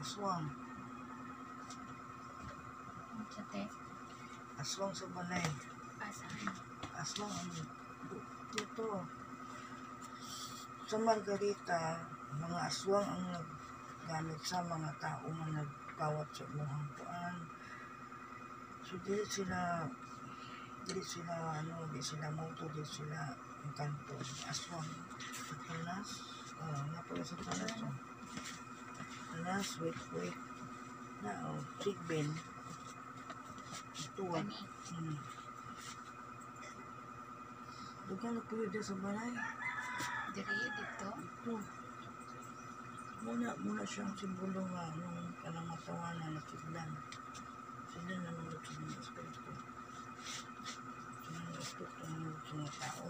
Aswang. Chate. Aswang sa balay. Asan? Aswang ang dito. Sa Margarita, mga aswang ang naggamit sa mga tao nga nagkawat sa imuhang puan. So dili sila moto, dili sila ang kanto. Aswang sa talas. Nga pala sa talas. Talas, wait. Na, chigbin. Tuwag. Duga na po yun sa balay. Diri dito. Ito. Muna siyang simbolo nga nung kanamatawanan na siglan. Sila na nung nagsiglan sa espiritu. Sila na ito sa mga tao.